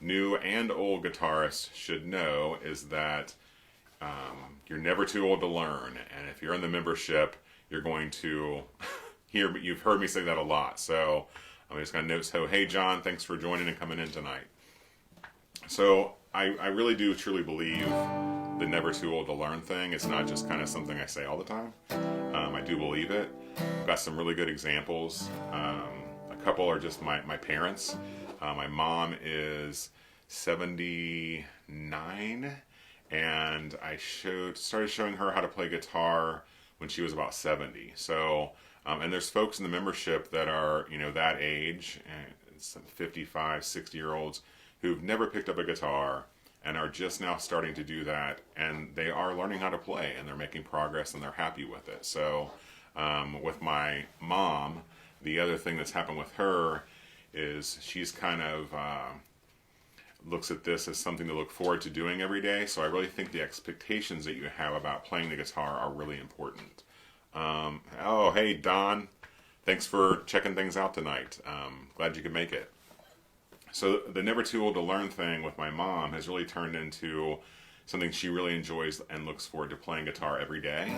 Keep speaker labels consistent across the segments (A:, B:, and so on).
A: new and old guitarists should know is that you're never too old to learn. And if you're in the membership, you're going to you've heard me say that a lot. So I'm just going to note, so hey John, thanks for joining and coming in tonight. So I really do truly believe the never too old to learn thing. It's not just kind of something I say all the time. I do believe it. I've got some really good examples. A couple are just my parents. My mom is 79, and I started showing her how to play guitar when she was about 70. So, and there's folks in the membership that are, that age, and 55, 60-year-olds who've never picked up a guitar and are just now starting to do that, and they are learning how to play, and they're making progress, and they're happy with it. So with my mom, the other thing that's happened with her is she's kind of looks at this as something to look forward to doing every day. So I really think the expectations that you have about playing the guitar are really important. Oh, hey, Don. Thanks for checking things out tonight. Glad you could make it. So the never too old to learn thing with my mom has really turned into something she really enjoys and looks forward to playing guitar every day.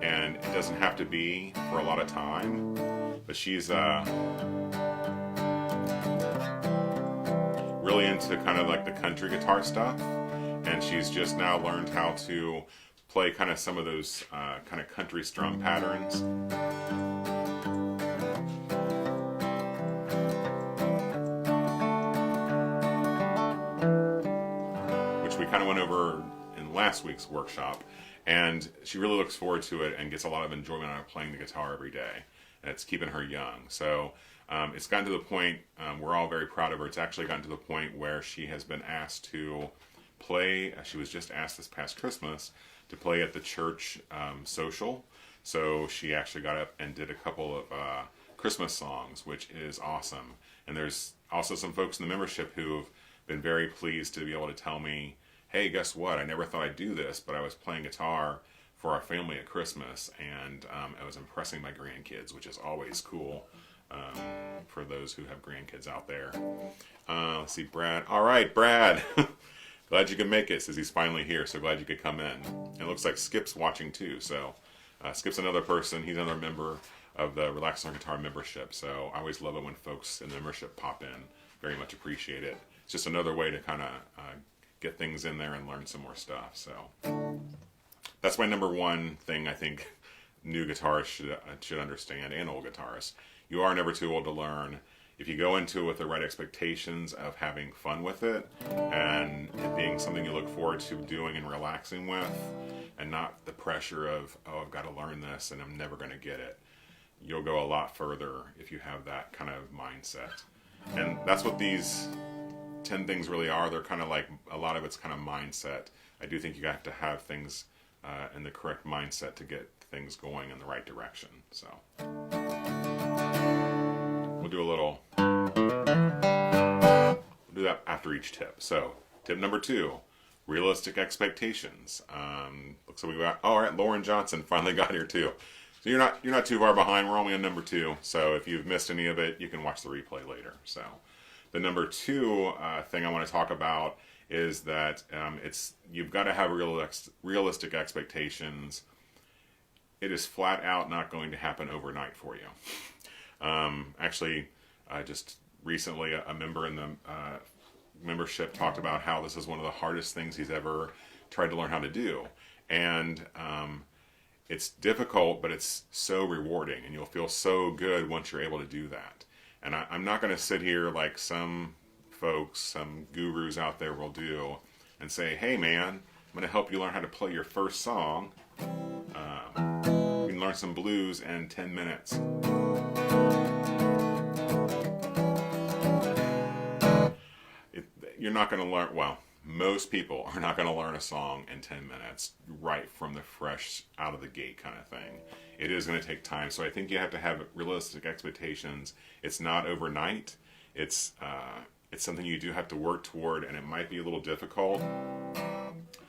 A: And it doesn't have to be for a lot of time, but she's really into kind of like the country guitar stuff. And she's just now learned how to play kind of some of those kind of country strum patterns. We kind of went over in last week's workshop, and she really looks forward to it and gets a lot of enjoyment out of playing the guitar every day, and it's keeping her young. So it's gotten to the point, we're all very proud of her, it's actually gotten to the point where she has been asked to play, she was just asked this past Christmas to play at the church social. So she actually got up and did a couple of Christmas songs, which is awesome. And there's also some folks in the membership who've been very pleased to be able to tell me, hey, guess what? I never thought I'd do this, but I was playing guitar for our family at Christmas, and I was impressing my grandkids, which is always cool for those who have grandkids out there. Let's see, Brad. All right, Brad. Glad you could make it, says he's finally here, so glad you could come in. And it looks like Skip's watching too, so Skip's another person. He's another member of the Relax on Guitar membership, so I always love it when folks in the membership pop in. Very much appreciate it. It's just another way to kind of get things in there and learn some more stuff. So that's my number one thing I think new guitarists should understand, and old guitarists. You are never too old to learn. If you go into it with the right expectations of having fun with it and it being something you look forward to doing and relaxing with, and not the pressure of, oh, I've got to learn this and I'm never going to get it, you'll go a lot further if you have that kind of mindset. And that's what these 10 things really are. They're kind of like, a lot of it's kind of mindset. I do think you have to have things in the correct mindset to get things going in the right direction. So we'll do that after each tip. So tip number 2, realistic expectations. Looks like we got, all right, Lauren Johnson finally got here too. So you're not too far behind. We're only on number 2. So if you've missed any of it, you can watch the replay later. So the number 2 thing I want to talk about is that you've got to have realistic expectations. It is flat out not going to happen overnight for you. Actually, just recently a member in the membership talked about how this is one of the hardest things he's ever tried to learn how to do. And it's difficult, but it's so rewarding, and you'll feel so good once you're able to do that. And I'm not going to sit here like some folks, some gurus out there will do, and say, hey man, I'm going to help you learn how to play your first song. You can learn some blues in 10 minutes. You're not going to learn, well, most people are not going to learn a song in 10 minutes right from the fresh out of the gate kind of thing. It is going to take time. So I think you have to have realistic expectations. It's not overnight. It's something you do have to work toward, and it might be a little difficult.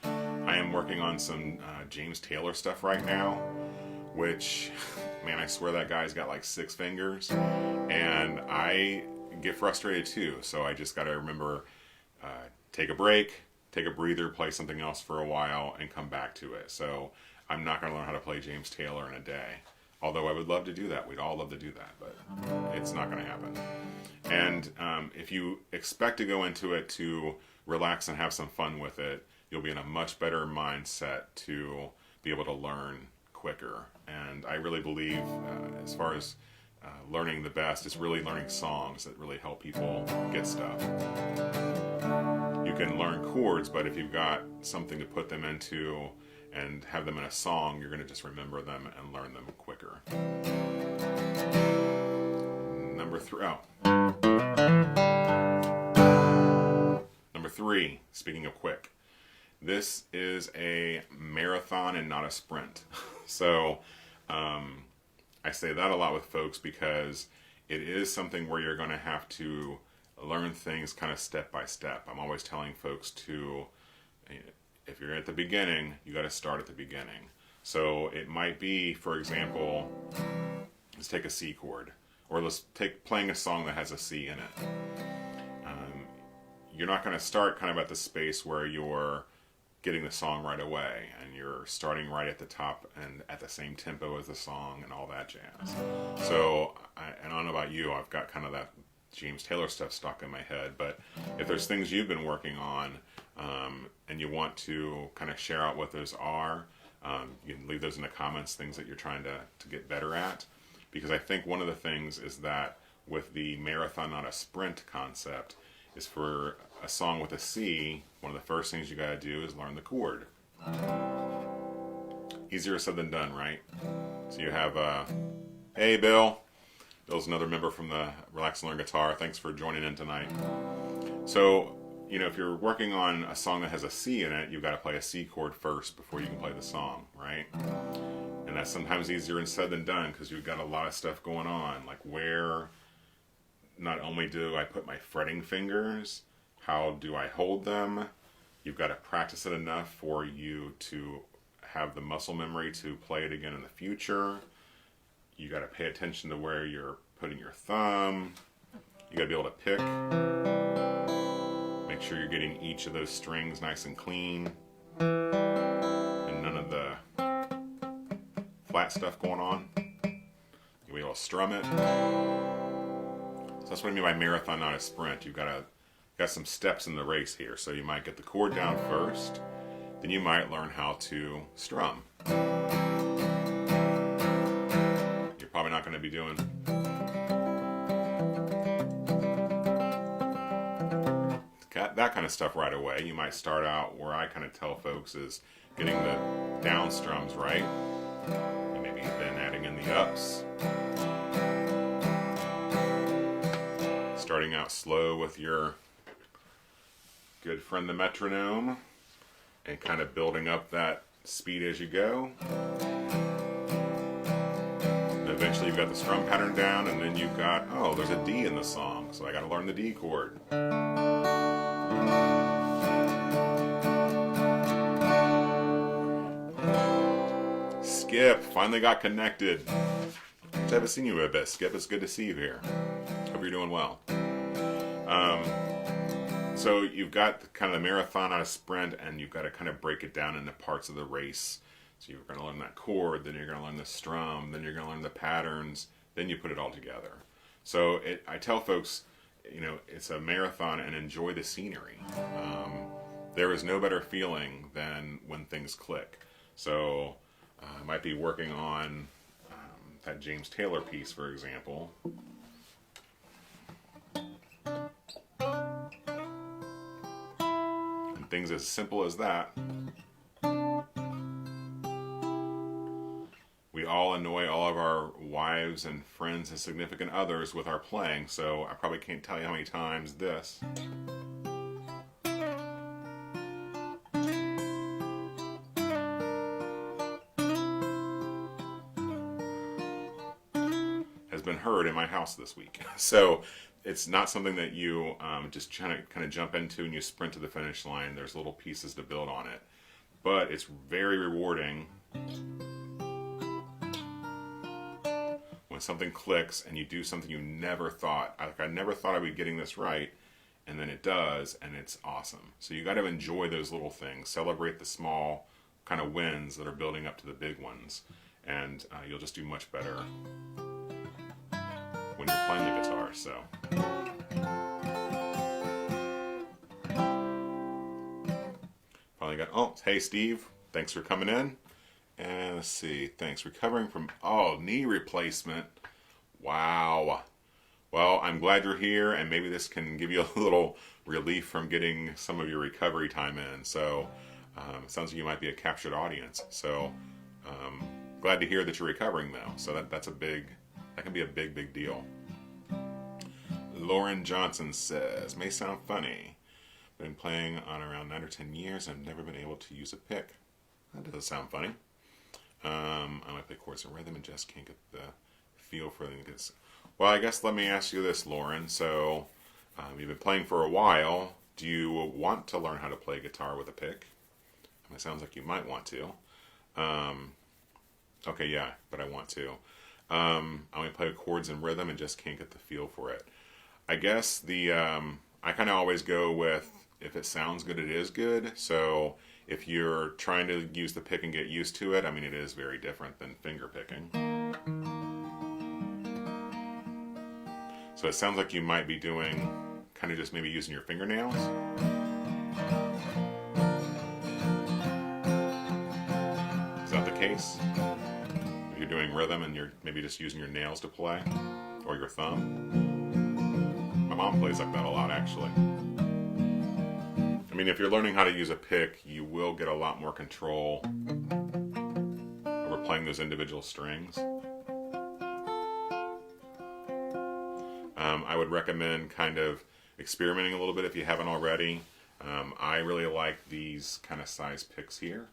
A: I am working on some James Taylor stuff right now, which, man, I swear that guy's got like 6 fingers, and I get frustrated too. So I just got to remember take a break, take a breather, play something else for a while, and come back to it. So I'm not going to learn how to play James Taylor in a day. Although I would love to do that. We'd all love to do that, but it's not going to happen. And if you expect to go into it to relax and have some fun with it, you'll be in a much better mindset to be able to learn quicker. And I really believe, as far as learning the best, is really learning songs that really help people get stuff. You can learn chords, but if you've got something to put them into and have them in a song, you're going to just remember them and learn them quicker. Number three, speaking of quick, this is a marathon and not a sprint. So I say that a lot with folks because it is something where you're going to have to learn things kind of step by step. I'm always telling folks to, if you're at the beginning, you got to start at the beginning. So it might be, for example, let's take a C chord, or let's take playing a song that has a C in it. You're not going to start kind of at the space where you're getting the song right away and you're starting right at the top and at the same tempo as the song and all that jazz. So, and I don't know about you, I've got kind of that James Taylor stuff stuck in my head, but if there's things you've been working on and you want to kind of share out what those are, you can leave those in the comments, things that you're trying to get better at. Because I think one of the things is that with the marathon, not a sprint concept, is for a song with a C, one of the first things you got to do is learn the chord. Easier said than done, right? So you have, hey Bill. Bill's another member from the Relax and Learn Guitar. Thanks for joining in tonight. So, if you're working on a song that has a C in it, you've got to play a C chord first before you can play the song, right? And that's sometimes easier said than done because you've got a lot of stuff going on, like where not only do I put my fretting fingers, how do I hold them? You've got to practice it enough for you to have the muscle memory to play it again in the future. You got to pay attention to where you're putting your thumb. You got to be able to pick. Make sure you're getting each of those strings nice and clean. And none of the flat stuff going on. You'll be able to strum it. So that's what I mean by marathon, not a sprint. You've got some steps in the race here. So you might get the chord down first. Then you might learn how to strum. Probably not going to be doing that kind of stuff right away. You might start out where I kind of tell folks is getting the down strums right, and maybe then adding in the ups. Starting out slow with your good friend the metronome, and kind of building up that speed as you go. Eventually you've got the strum pattern down, and then you've got, there's a D in the song, so I got to learn the D chord. Skip, finally got connected. I haven't seen you in a bit. Skip, it's good to see you here. Hope you're doing well. So you've got kind of the marathon on a sprint, and you've got to kind of break it down into parts of the race. So you're going to learn that chord, then you're going to learn the strum, then you're going to learn the patterns, then you put it all together. So I tell folks, it's a marathon and enjoy the scenery. There is no better feeling than when things click. So I might be working on that James Taylor piece, for example. And things as simple as that. We all annoy all of our wives and friends and significant others with our playing, so I probably can't tell you how many times this has been heard in my house this week. So it's not something that you just try to kind of jump into and you sprint to the finish line. There's little pieces to build on it. But it's very rewarding when something clicks and you do something you never thought, I never thought I'd be getting this right, and then it does, and it's awesome. So you got to enjoy those little things, celebrate the small kind of wins that are building up to the big ones, and you'll just do much better when you're playing the guitar. So finally got, oh, hey Steve, thanks for coming in. And let's see, thanks, recovering from, oh, knee replacement. Wow. Well, I'm glad you're here, and maybe this can give you a little relief from getting some of your recovery time in. So it sounds like you might be a captured audience. So glad to hear that you're recovering though. So that can be a big deal. Lauren Johnson says, may sound funny, been playing on around 9 or 10 years and I've never been able to use a pick. That doesn't sound funny. I might play chords and rhythm and just can't get the feel for them. Well, I guess let me ask you this, Lauren. So you've been playing for a while. Do you want to learn how to play guitar with a pick? It sounds like you might want to. Okay, yeah, but I want to. I only play chords and rhythm and just can't get the feel for it. I guess I kind of always go with, if it sounds good, it is good. So if you're trying to use the pick and get used to it, I mean, it is very different than finger picking. So it sounds like you might be doing kind of just maybe using your fingernails. Is that the case? If you're doing rhythm and you're maybe just using your nails to play, or your thumb. My mom plays like that a lot, actually. I mean, if you're learning how to use a pick, you will get a lot more control over playing those individual strings. I would recommend kind of experimenting a little bit if you haven't already. I really like these kind of size picks here.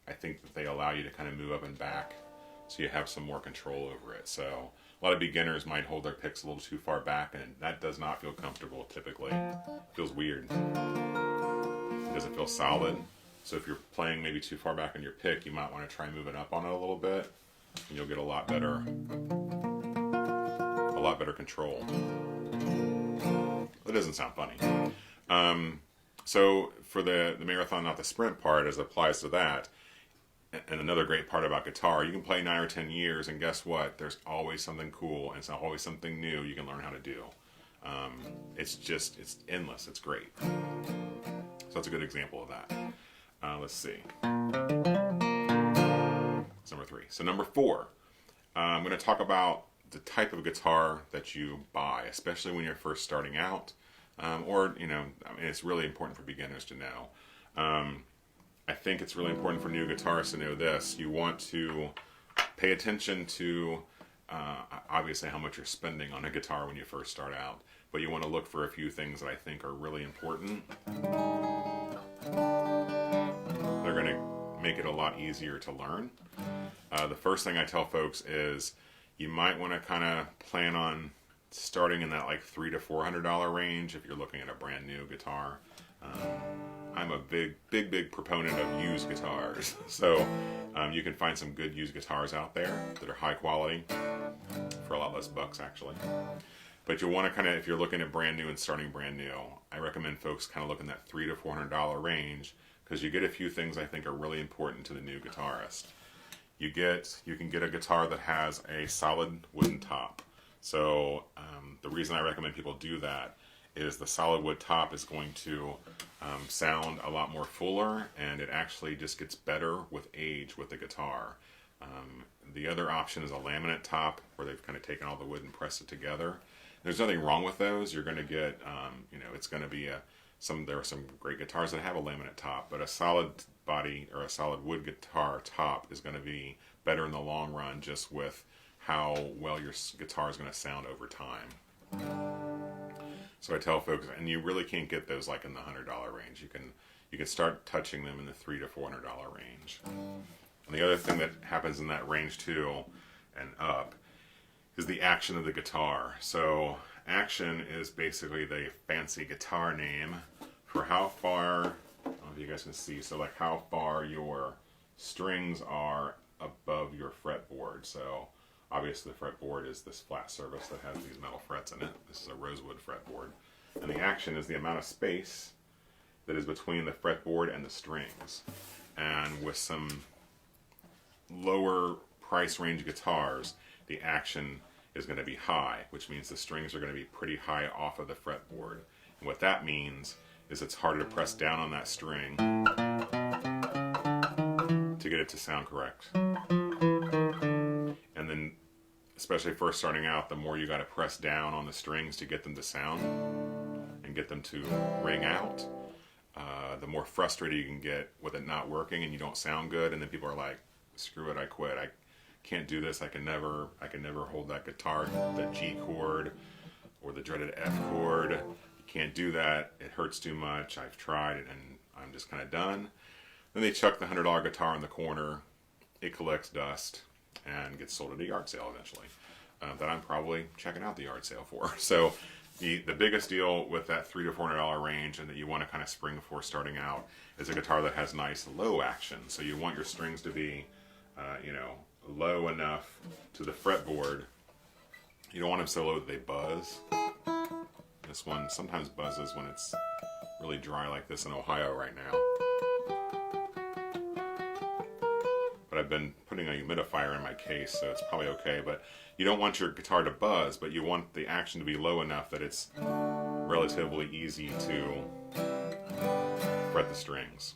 A: I think that they allow you to kind of move up and back so you have some more control over it. So a lot of beginners might hold their picks a little too far back, and that does not feel comfortable typically. It feels weird. It doesn't feel solid. So if you're playing maybe too far back on your pick, you might want to try moving up on it a little bit, and you'll get a lot better control. That doesn't sound funny. So for the marathon, not the sprint part, as it applies to that, and another great part about guitar, you can play 9 or 10 years, and guess what? There's always something cool, and it's always something new you can learn how to do. It's endless. It's great. So that's a good example of that. Let's see. That's number 3. So number 4, I'm going to talk about the type of guitar that you buy, especially when you're first starting out, or, you know, I mean, it's really important for beginners to know. I think it's really important for new guitarists to know this. You want to pay attention to, obviously, how much you're spending on a guitar when you first start out, but you want to look for a few things that I think are really important. They're going to make it a lot easier to learn. The first thing I tell folks is you might want to kind of plan on starting in that like $300 to $400 range if you're looking at a brand new guitar. I'm a big proponent of used guitars. So you can find some good used guitars out there that are high quality for a lot less bucks, actually. But you'll want to kind of, if you're looking at brand new and starting brand new, I recommend folks kind of look in that $300 to $400 range, because you get a few things I think are really important to the new guitarist. You can get a guitar that has a solid wooden top. So the reason I recommend people do that is the solid wood top is going to sound a lot more fuller, and it actually just gets better with age with the guitar. The other option is a laminate top, where they've kind of taken all the wood and pressed it together. There's nothing wrong with those. You're going to get, it's going to be there are some great guitars that have a laminate top, but a solid body or a solid wood guitar top is going to be better in the long run, just with how well your guitar is going to sound over time. So I tell folks, and you really can't get those like in the $100 range. You can start touching them in the $300 to $400 range. And the other thing that happens in that range too, and up, is the action of the guitar. So action is basically the fancy guitar name for how far, I don't know if you guys can see, so like how far your strings are above your fretboard. So obviously the fretboard is this flat surface that has these metal frets in it. This is a rosewood fretboard. And the action is the amount of space that is between the fretboard and the strings. And with some lower price range guitars, the action is going to be high, which means the strings are going to be pretty high off of the fretboard. And what that means is it's harder to press down on that string to get it to sound correct. And then, especially first starting out, the more you got to press down on the strings to get them to sound and get them to ring out, the more frustrated you can get with it not working and you don't sound good, and then people are like, screw it, I quit. I can't do this. I can never hold that guitar, that G chord or the dreaded F chord. You can't do that. It hurts too much. I've tried it and I'm just kind of done. Then they chuck the $100 guitar in the corner. It collects dust and gets sold at a yard sale eventually. That I'm probably checking out the yard sale for. So the biggest deal with that $300 to $400 range, and that you want to kind of spring for starting out, is a guitar that has nice low action. So you want your strings to be, low enough to the fretboard. You don't want them so low that they buzz. This one sometimes buzzes when it's really dry like this in Ohio right now. But I've been putting a humidifier in my case, so it's probably okay. But you don't want your guitar to buzz, but you want the action to be low enough that it's relatively easy to fret the strings.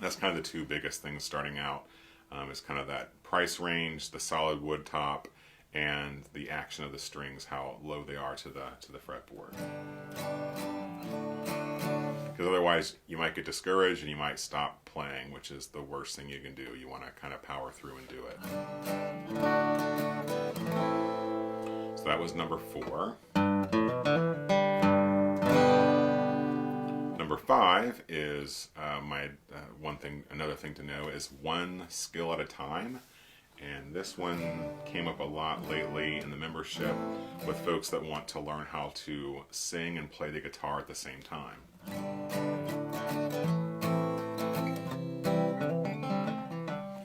A: That's kind of the two biggest things starting out. Is kind of that price range, the solid wood top, and the action of the strings, how low they are to the fretboard. Because otherwise you might get discouraged and you might stop playing, which is the worst thing you can do. You want to kind of power through and do it. So that was number 4. Number 5 is another thing to know is one skill at a time. And this one came up a lot lately in the membership with folks that want to learn how to sing and play the guitar at the same time.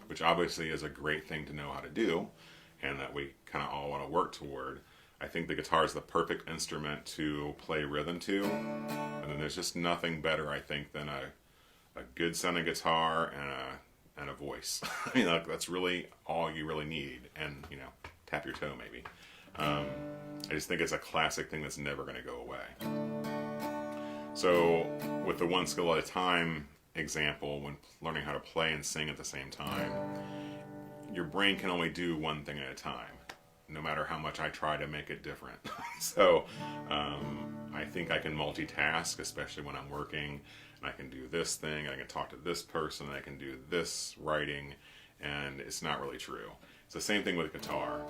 A: Which obviously is a great thing to know how to do, and that we kind of all want to work toward. I think the guitar is the perfect instrument to play rhythm to, and then there's just nothing better, I think, than a good sounding guitar and a voice. I mean, that's really all you really need, and tap your toe maybe. I just think it's a classic thing that's never going to go away. So with the one skill at a time example, when learning how to play and sing at the same time, your brain can only do one thing at a time, no matter how much I try to make it different. So I think I can multitask, especially when I'm working, and I can do this thing, I can talk to this person, I can do this writing, and it's not really true. It's the same thing with guitar.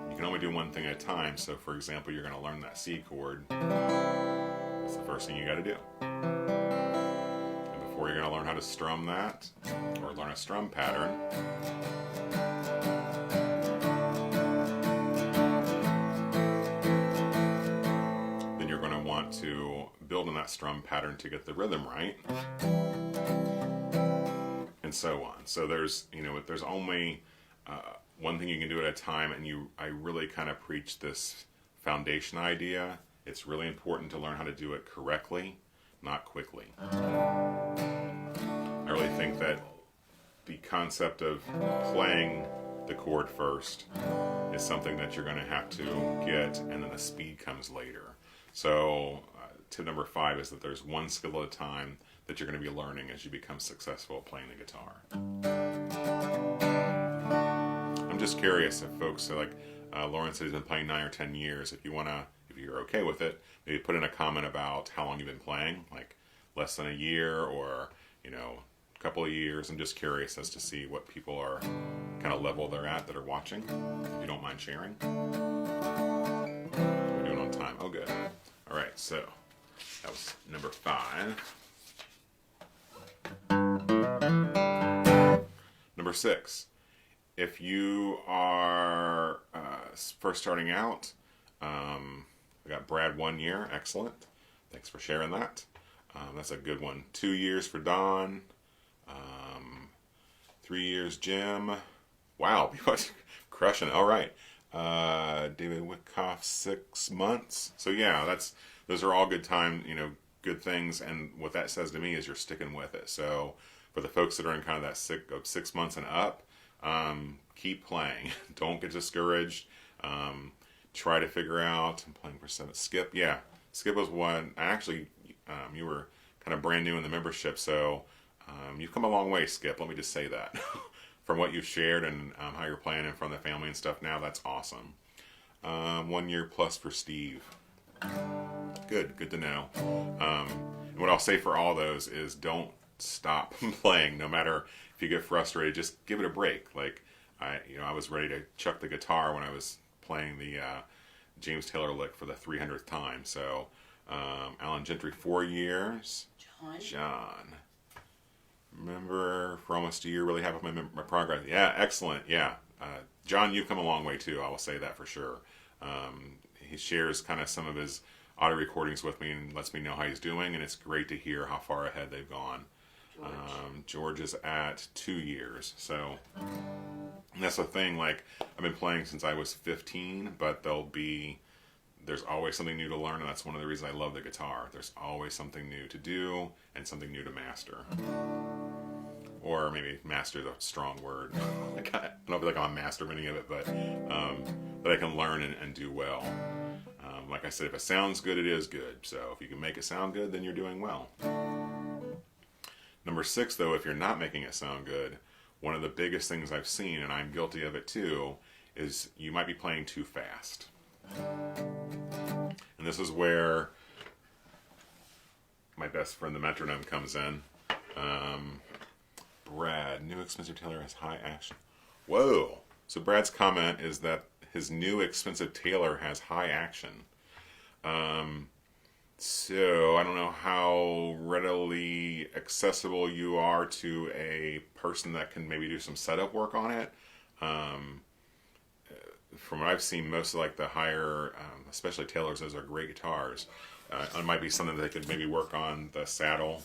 A: You can only do one thing at a time. So for example, you're going to learn that C chord. That's the first thing you got to do. And before you're going to learn how to strum that, or learn a strum pattern, then you're going to want to build on that strum pattern to get the rhythm right, and so on. So there's only one thing you can do at a time, and I really kind of preach this foundation idea. It's really important to learn how to do it correctly, not quickly. I really think that the concept of playing the chord first is something that you're going to have to get, and then the speed comes later. So tip number 5 is that there's one skill at a time that you're going to be learning as you become successful at playing the guitar. I'm just curious if folks, like Lauren said, he's been playing 9 or 10 years. If you're okay with it, maybe put in a comment about how long you've been playing, like less than a year or a couple of years. I'm just curious as to see what people are kind of level they're at that are watching. If you don't mind sharing. We're doing on time. Oh, good. All right, so that was number 5. Number 6. If you are first starting out, we got Brad 1 year. Excellent. Thanks for sharing that. That's a good one. 2 years for Don. 3 years Jim. Wow, people are crushing it. All right. David Wickoff 6 months. So yeah, those are all good time, good things. And what that says to me is you're sticking with it. So for the folks that are in kind of that 6 months and up, keep playing. Don't get discouraged. Try to figure out. I'm playing for 7. Skip, yeah. Skip was one. Actually, you were kind of brand new in the membership, so you've come a long way, Skip. Let me just say that. From what you've shared and how you're playing in front of the family and stuff now, that's awesome. 1 year plus for Steve. Good to know. And what I'll say for all those is don't stop playing. No matter if you get frustrated, just give it a break. Like I was ready to chuck the guitar when I was playing the James Taylor lick for the 300th time. So Alan Gentry, 4 years. John. Remember, for almost a year, really happy with my progress. Yeah, excellent. Yeah. John, you've come a long way too. I will say that for sure. He shares kind of some of his audio recordings with me and lets me know how he's doing, and it's great to hear how far ahead they've gone. George is at 2 years. So that's the thing. Like, I've been playing since I was 15, but there's always something new to learn, and that's one of the reasons I love the guitar. There's always something new to do and something new to master. Or maybe master is a strong word. I don't feel like I'm a master of any of it, but that I can learn and do well. Like I said, if it sounds good, it is good. So if you can make it sound good, then you're doing well. Number 6, though, if you're not making it sound good, one of the biggest things I've seen, and I'm guilty of it too, is you might be playing too fast. And this is where my best friend, the metronome, comes in. Brad, new expensive Taylor has high action. Whoa! So Brad's comment is that his new expensive Taylor has high action. So I don't know how readily accessible you are to a person that can maybe do some setup work on it. From what I've seen, most of like the higher, especially Taylors, those are great guitars. It might be something that they could maybe work on the saddle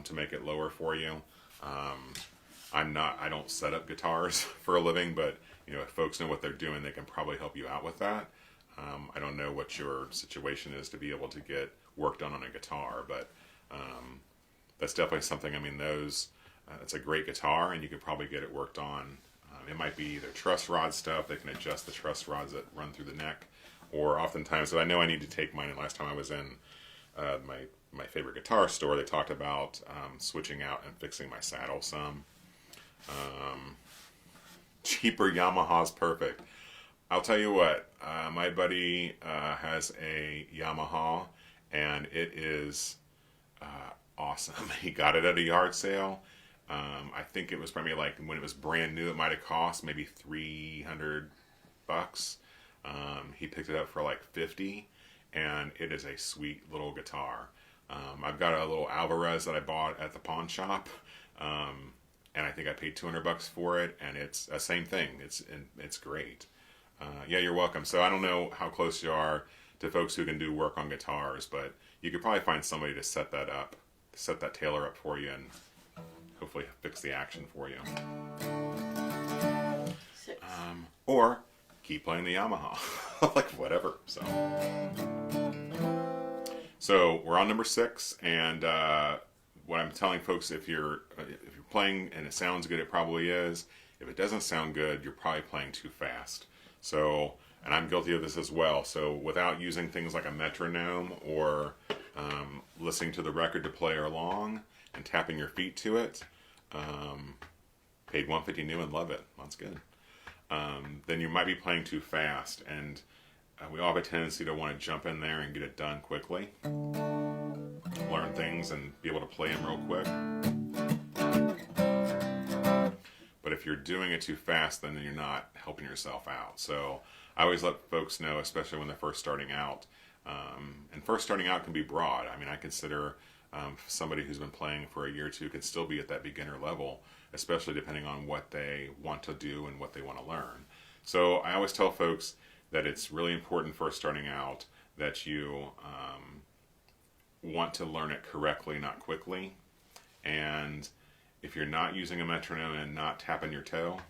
A: to make it lower for you. I don't set up guitars for a living, but if folks know what they're doing, they can probably help you out with that. I don't know what your situation is to be able to get work done on a guitar, but that's definitely something. I mean, it's a great guitar, and you could probably get it worked on. It might be either truss rod stuff. They can adjust the truss rods that run through the neck, or oftentimes, so I know I need to take mine. And last time I was in my favorite guitar store, they talked about switching out and fixing my saddle some. Cheaper Yamaha's perfect. I'll tell you what, my buddy has a Yamaha, and it is awesome. He got it at a yard sale. I think it was probably like when it was brand new, it might have cost maybe $300. He picked it up for like $50, and it is a sweet little guitar. I've got a little Alvarez that I bought at the pawn shop, and I think I paid $200 for it, and it's the same thing. It's great. Yeah, you're welcome. So I don't know how close you are to folks who can do work on guitars, but you could probably find somebody to set that Taylor up for you, and hopefully fix the action for you.
B: 6.
A: Or keep playing the Yamaha, like whatever. So we're on number 6, and what I'm telling folks, if you're playing and it sounds good, it probably is. If it doesn't sound good, you're probably playing too fast. So, and I'm guilty of this as well. So without using things like a metronome or listening to the record to play along and tapping your feet to it, paid $150 new and love it. That's good. Then you might be playing too fast, and we all have a tendency to want to jump in there and get it done quickly, learn things and be able to play them real quick. But if you're doing it too fast, then you're not helping yourself out. So I always let folks know, especially when they're first starting out, and first starting out can be broad. I mean, I consider somebody who's been playing for a year or two can still be at that beginner level, especially depending on what they want to do and what they want to learn. So I always tell folks that it's really important first starting out that you want to learn it correctly, not quickly. And if you're not using a metronome and not tapping your toe,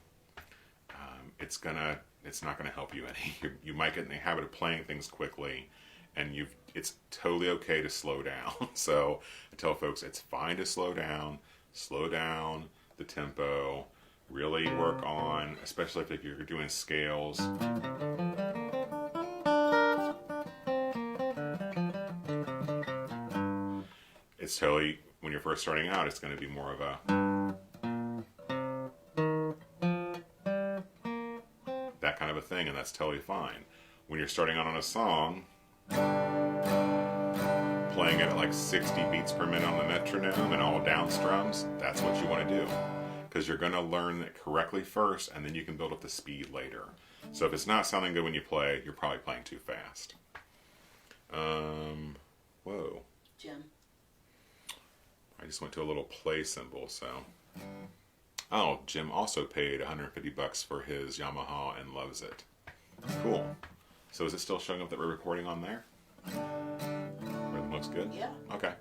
A: it's not gonna help you any. You might get in the habit of playing things quickly, and it's totally okay to slow down. So I tell folks it's fine to slow down the tempo, really work on, especially if you're doing scales. It's totally, when you're first starting out, it's going to be more of a, that kind of a thing, and that's totally fine. When you're starting out on a song, playing it at like 60 beats per minute on the metronome and all down strums, that's what you want to do. Because you're going to learn it correctly first, and then you can build up the speed later. So if it's not sounding good when you play, you're probably playing too fast. Whoa.
B: Jim.
A: I just went to a little play symbol, so. Oh, Jim also paid $150 for his Yamaha and loves it. Cool. So is it still showing up that we're recording on there? Everything looks good?
B: Yeah.
A: Okay.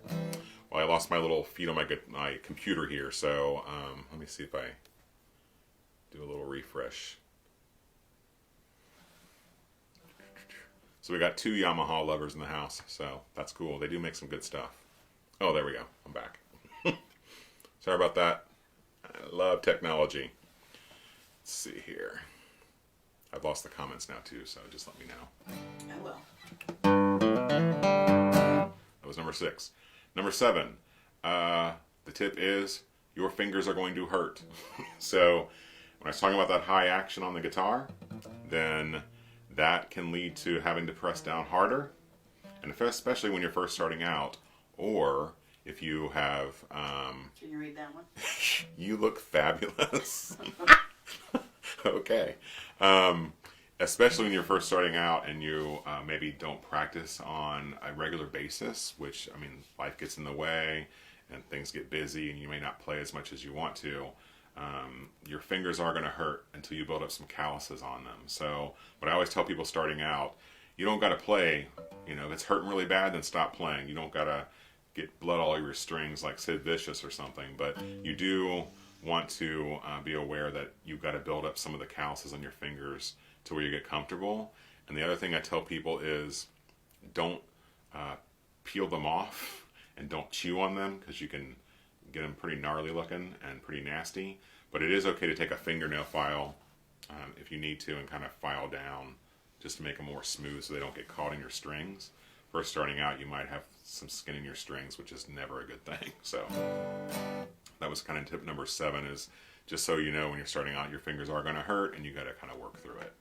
A: Well, I lost my little feed on my computer here, so let me see if I do a little refresh. So we got 2 Yamaha lovers in the house, so that's cool. They do make some good stuff. Oh, there we go. I'm back. Sorry about that. I love technology. Let's see here. I've lost the comments now too, so just let me know.
B: I will.
A: That was number 6. Number 7. The tip is your fingers are going to hurt. So when I was talking about that high action on the guitar, then that can lead to having to press down harder, and especially when you're first starting out, or if you have...
B: Can you read that one?
A: You look fabulous. Okay. Especially when you're first starting out and you maybe don't practice on a regular basis, which, I mean, life gets in the way and things get busy and you may not play as much as you want to. Your fingers are going to hurt until you build up some calluses on them. So what I always tell people starting out, you don't got to play, if it's hurting really bad, then stop playing. You don't got to get blood all over your strings like Sid Vicious or something, but you do want to be aware that you've got to build up some of the calluses on your fingers to where you get comfortable. And the other thing I tell people is don't peel them off and don't chew on them, because you can get them pretty gnarly looking and pretty nasty. But it is okay to take a fingernail file if you need to and kind of file down just to make them more smooth so they don't get caught in your strings. First starting out, you might have some skin in your strings, which is never a good thing. So that was kind of tip number 7, is just so you know when you're starting out, your fingers are going to hurt and you got to kind of work through it.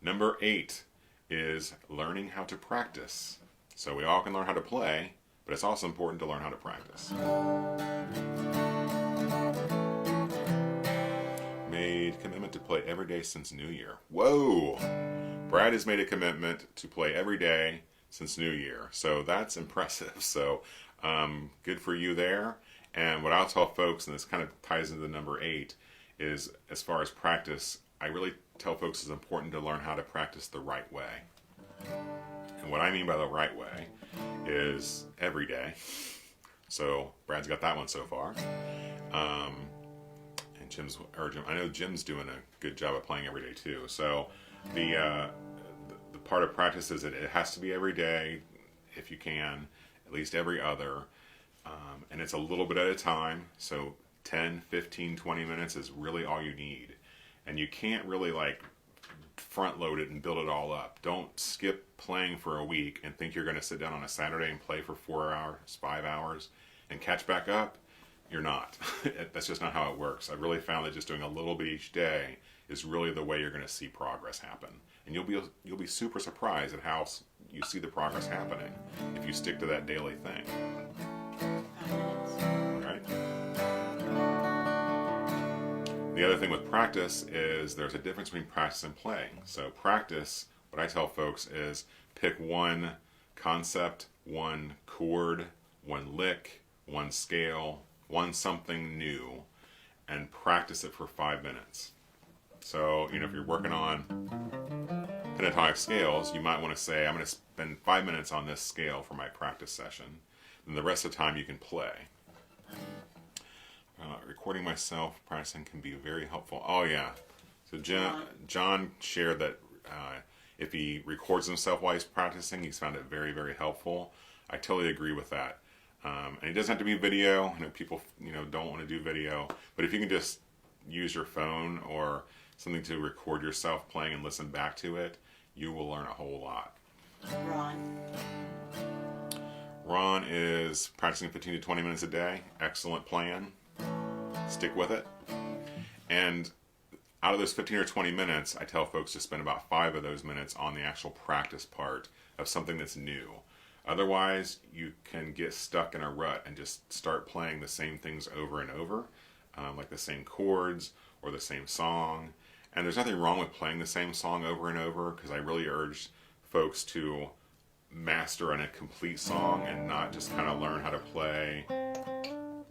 A: Number 8 is learning how to practice. So we all can learn how to play, but it's also important to learn how to practice. Made commitment to play every day since New Year. Whoa! Brad has made a commitment to play every day since New Year. So that's impressive. So good for you there. And what I'll tell folks, and this kind of ties into number 8, is as far as practice, I really tell folks it's important to learn how to practice the right way. And what I mean by the right way is every day. So Brad's got that one so far. And I know Jim's doing a good job of playing every day too. So the part of practice is that it has to be every day, if you can, at least every other. And it's a little bit at a time. So 10, 15, 20 minutes is really all you need. And you can't really front load it and build it all up. Don't skip playing for a week and think you're going to sit down on a Saturday and play for 4 hours, 5 hours and catch back up. You're not. That's just not how it works. I really found that just doing a little bit each day is really the way you're going to see progress happen. And you'll be super surprised at how you see the progress happening if you stick to that daily thing.
B: 5 minutes.
A: All right. The other thing with practice is there's a difference between practice and playing. So practice, what I tell folks is pick one concept, one chord, one lick, one scale, one something new, and practice it for 5 minutes. So, if you're working on pentatonic scales, you might want to say, I'm going to spend 5 minutes on this scale for my practice session. And the rest of the time you can play. Recording myself, practicing can be very helpful. Oh, yeah. So John shared that If he records himself while he's practicing, he's found it very, very helpful. I totally agree with that. And it doesn't have to be video. I know people, don't want to do video, but if you can just use your phone or something to record yourself playing and listen back to it, you will learn a whole lot. Ron is practicing 15 to 20 minutes a day. Excellent plan. Stick with it. And out of those 15 or 20 minutes, I tell folks to spend about 5 of those minutes on the actual practice part of something that's new. Otherwise, you can get stuck in a rut and just start playing the same things over and over, like the same chords or the same song. And there's nothing wrong with playing the same song over and over, because I really urge folks to master a complete song and not just kind of learn how to play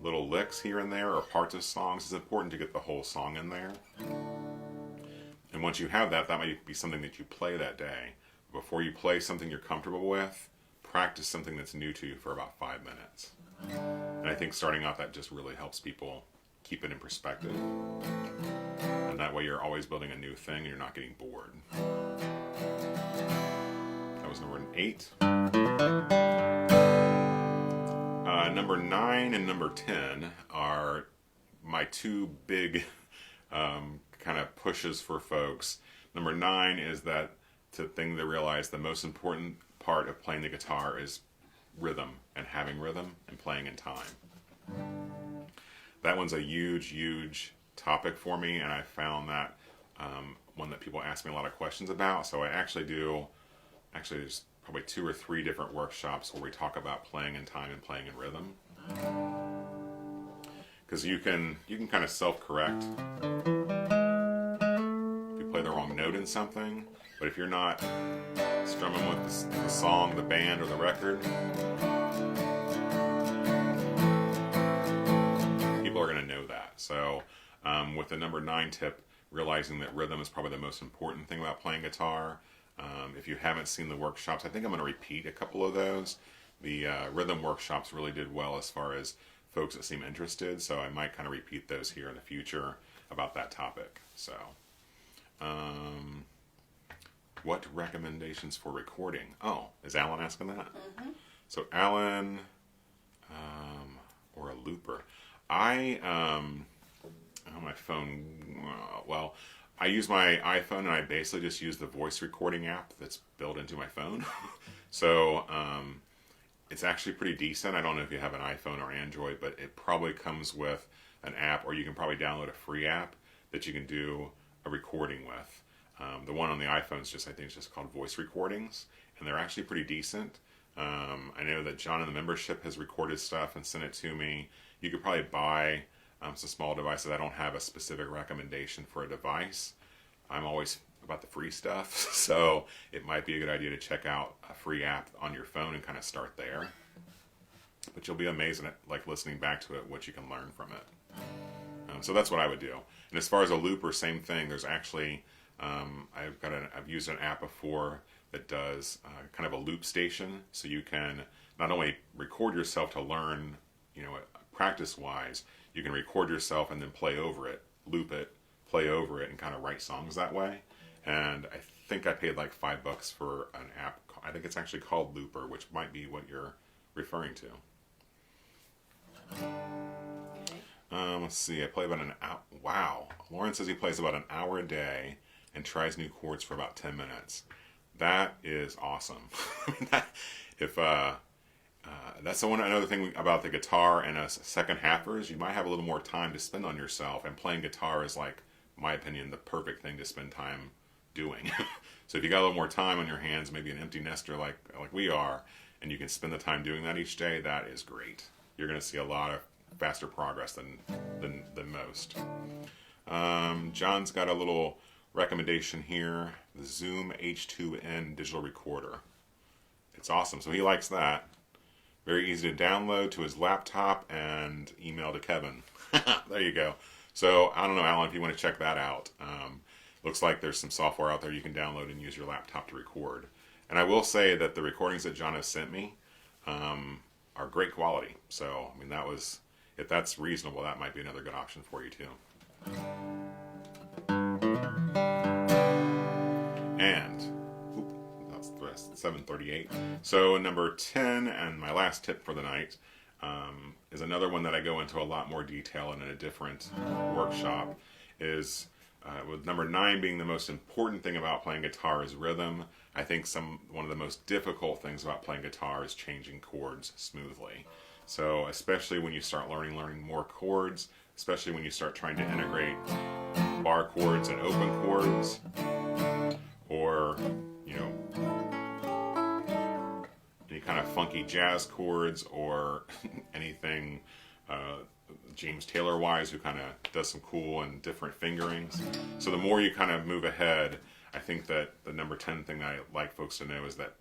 A: little licks here and there or parts of songs. It's important to get the whole song in there. And once you have that, that might be something that you play that day. Before you play something you're comfortable with, practice something that's new to you for about 5 minutes. And I think starting off, that just really helps people keep it in perspective. And that way you're always building a new thing and you're not getting bored. That was number 8. Number 9 and number 10 are my 2 big kind of pushes for folks. Number 9 is that thing to realize the most important part of playing the guitar is rhythm and having rhythm and playing in time. That one's a huge, huge topic for me, and I found that one that people ask me a lot of questions about. So I actually there's probably 2 or 3 different workshops where we talk about playing in time and playing in rhythm. Because you can kind of self-correct if you play the wrong note in something, but if you're not strumming with the song, the band, or the record, people are going to know that. So with the number 9 tip, realizing that rhythm is probably the most important thing about playing guitar. If you haven't seen the workshops, I think I'm going to repeat a couple of those. The rhythm workshops really did well as far as folks that seem interested, so I might kind of repeat those here in the future about that topic. So, what recommendations for recording? Oh, is Alan asking that? Mm-hmm. So Alan, or a looper. On my phone, well, I use my iPhone and I basically just use the voice recording app that's built into my phone. So it's actually pretty decent. I don't know if you have an iPhone or Android, but it probably comes with an app, or you can probably download a free app that you can do a recording with. The one on the iPhone is I think it's just called Voice Recordings, and they're actually pretty decent. I know that John in the membership has recorded stuff and sent it to me. You could probably buy some small devices. I don't have a specific recommendation for a device. I'm always about the free stuff, so it might be a good idea to check out a free app on your phone and kind of start there. But you'll be amazed at listening back to it, what you can learn from it. So that's what I would do. And as far as a looper, same thing. There's actually I've used an app before that does kind of a loop station, so you can not only record yourself to learn, practice wise, you can record yourself and then play over it, loop it, play over it, and kind of write songs that way. And I think I paid like $5 for an app. I think it's actually called Looper, which might be what you're referring to.
B: Okay.
A: Let's see. I play about an hour. Wow. Lauren says he plays about an hour a day and tries new chords for about 10 minutes. That is awesome. That's another thing about the guitar and a second halfers. You might have a little more time to spend on yourself, and playing guitar is, in my opinion, the perfect thing to spend time doing. So if you got a little more time on your hands, maybe an empty nester like we are, and you can spend the time doing that each day, that is great. You're going to see a lot of faster progress than most. John's got a little recommendation here, the Zoom H2N digital recorder. It's awesome. So he likes that. Very easy to download to his laptop and email to Kevin. There you go. So I don't know, Alan, if you want to check that out. Looks like there's some software out there you can download and use your laptop to record. And I will say that the recordings that John has sent me are great quality. So, if that's reasonable, that might be another good option for you too. And 7:38. So number 10, and my last tip for the night, is another one that I go into a lot more detail in a different workshop, is with number 9 being the most important thing about playing guitar is rhythm. I think one of the most difficult things about playing guitar is changing chords smoothly. So especially when you start learning more chords, especially when you start trying to integrate bar chords and open chords, or any kind of funky jazz chords, or anything James Taylor wise, who kind of does some cool and different fingerings. So the more you kind of move ahead, I think that the number 10 thing that I like folks to know is that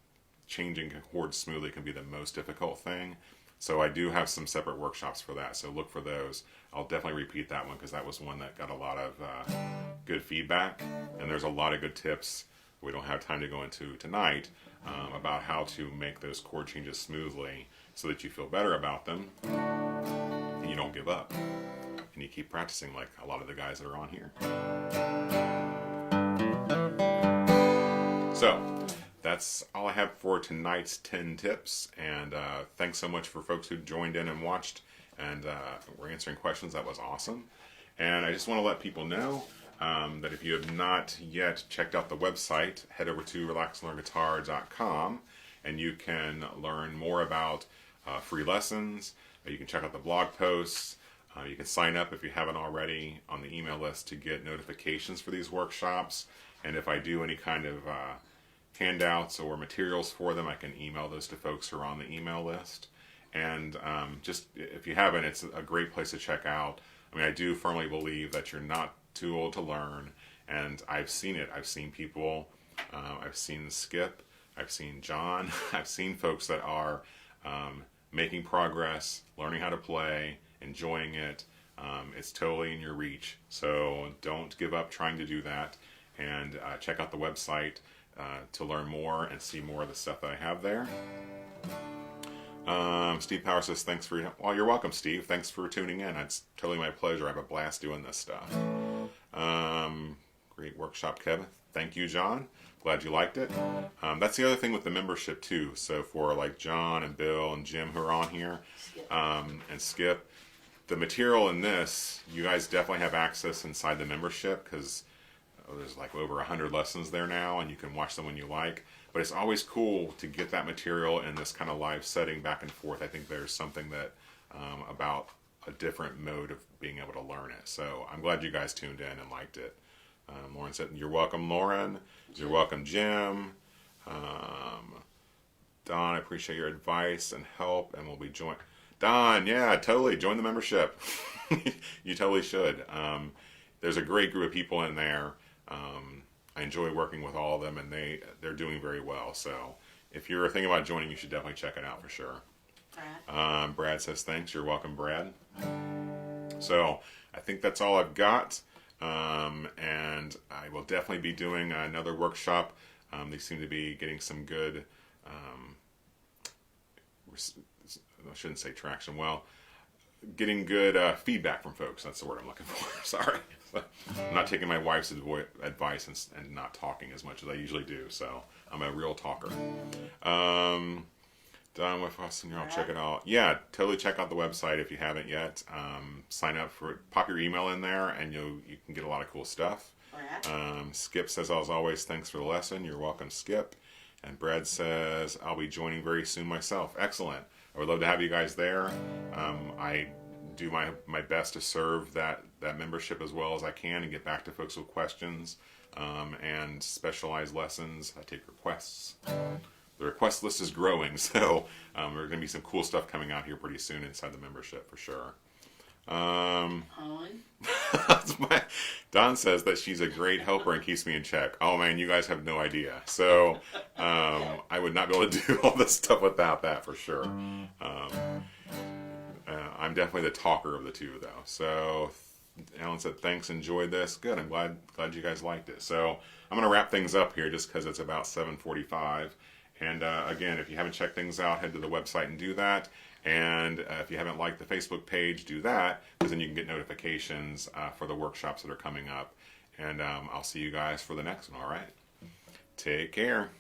A: changing chords smoothly can be the most difficult thing. So I do have some separate workshops for that, so look for those. I'll definitely repeat that one because that was one that got a lot of good feedback, and there's a lot of good tips we don't have time to go into tonight about how to make those chord changes smoothly so that you feel better about them and you don't give up and you keep practicing like a lot of the guys that are on here. So that's all I have for tonight's 10 tips, and thanks so much for folks who joined in and watched and were answering questions. That was awesome. And I just want to let people know that if you have not yet checked out the website, head over to relaxandlearnguitar.com, and you can learn more about free lessons. You can check out the blog posts. You can sign up if you haven't already on the email list to get notifications for these workshops. And if I do any kind of handouts or materials for them, I can email those to folks who are on the email list. And just if you haven't, it's a great place to check out. I mean, I do firmly believe that you're not too old to learn, and I've seen it. I've seen people, I've seen Skip, I've seen John, I've seen folks that are making progress, learning how to play, enjoying it. It's totally in your reach, so don't give up trying to do that, and check out the website to learn more and see more of the stuff that I have there. Steve Power says, thanks for your... Well, you're welcome, Steve. Thanks for tuning in. It's totally my pleasure. I have a blast doing this stuff. Great workshop, Kevin. Thank you, John. Glad you liked it. That's the other thing with the membership, too. So for like John and Bill and Jim who are on here, and Skip, the material in this, you guys definitely have access inside the membership because there's like over 100 lessons there now, and you can watch them when you like. But it's always cool to get that material in this kind of live setting back and forth. I think there's something that about a different mode of being able to learn it. So I'm glad you guys tuned in and liked it. Lauren said, you're welcome, Lauren. You're welcome, Jim. Don, I appreciate your advice and help, and we'll be joined. Don, yeah, totally. Join the membership. You totally should. There's a great group of people in there. I enjoy working with all of them, and they're doing very well. So if you're thinking about joining, you should definitely check it out for sure. Brad says thanks. You're welcome, Brad. So I think that's all I've got, and I will definitely be doing another workshop. They seem to be getting some good, I shouldn't say traction, well, getting good feedback from folks. That's the word I'm looking for. Sorry. I'm not taking my wife's advice and not talking as much as I usually do, so I'm a real talker. Done with us, and I'll check it out. Yeah, totally check out the website if you haven't yet. Sign up for, pop your email in there, and you can get a lot of cool stuff. Skip says, as always, thanks for the lesson. You're welcome, Skip. And Brad says, I'll be joining very soon myself. Excellent. I would love to have you guys there. I do my best to serve that membership as well as I can and get back to folks with questions and specialized lessons. I take requests. The request list is growing, so there's going to be some cool stuff coming out here pretty soon inside the membership for sure. Don says that she's a great helper and keeps me in check. Oh man, you guys have no idea. So I would not be able to do all this stuff without that for sure. I'm definitely the talker of the two though. So Alan said, thanks, enjoyed this. Good, I'm glad you guys liked it. So I'm going to wrap things up here just because it's about 7:45. And again, if you haven't checked things out, head to the website and do that. And if you haven't liked the Facebook page, do that, because then you can get notifications for the workshops that are coming up. And I'll see you guys for the next one, all right? Take care.